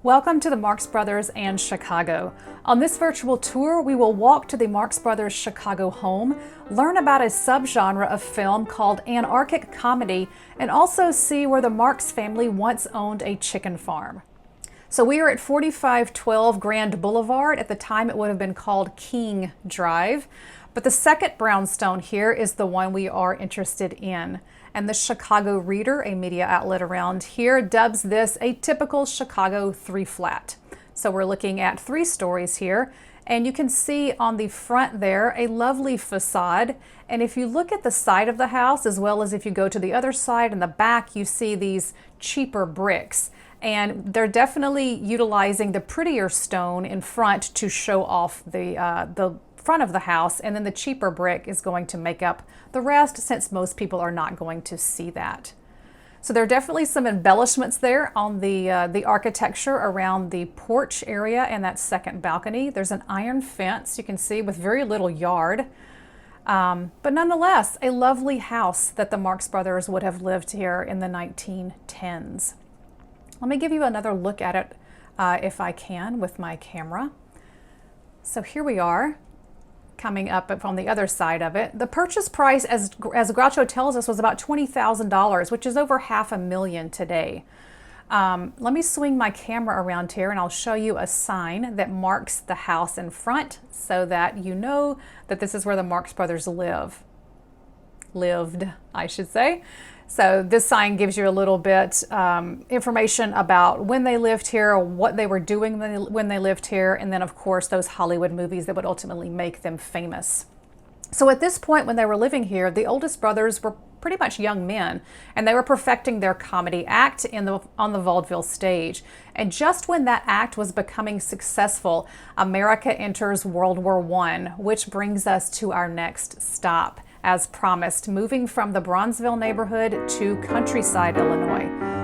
Welcome to the Marx Brothers and Chicago. On this virtual tour, we will walk to the Marx Brothers Chicago home, learn about a subgenre of film called anarchic comedy, and also see where the Marx family once owned a chicken farm. So we are at 4512 Grand Boulevard. At the time, it would have been called King Drive. But the second brownstone here is the one we are interested in. And the Chicago Reader, a media outlet around here, dubs this a typical Chicago 3-flat. So we're looking at 3 stories here, and you can see on the front there a lovely facade. And if you look at the side of the house, as well as if you go to the other side in the back, you see these cheaper bricks. And they're definitely utilizing the prettier stone in front to show off the front of the house, and then the cheaper brick is going to make up the rest, since most people are not going to see that. So there are definitely some embellishments there on the architecture around the porch area and that second balcony. There's an iron fence, you can see, with very little yard. But nonetheless, a lovely house that the Marx Brothers would have lived here in the 1910s. Let me give you another look at it if I can with my camera. So here we are, coming up from the other side of it. The purchase price, as Groucho tells us, was about $20,000, which is over $500,000 today. Let me swing my camera around here and I'll show you a sign that marks the house in front so that you know that this is where the Marx Brothers lived, I should say. So this sign gives you a little bit information about when they lived here, what they were doing when they lived here, and then of course those Hollywood movies that would ultimately make them famous. So at this point when they were living here, the oldest brothers were pretty much young men, and they were perfecting their comedy act on the vaudeville stage. And just when that act was becoming successful, America enters World War I, which brings us to our next stop. As promised, moving from the Bronzeville neighborhood to Countryside, Illinois.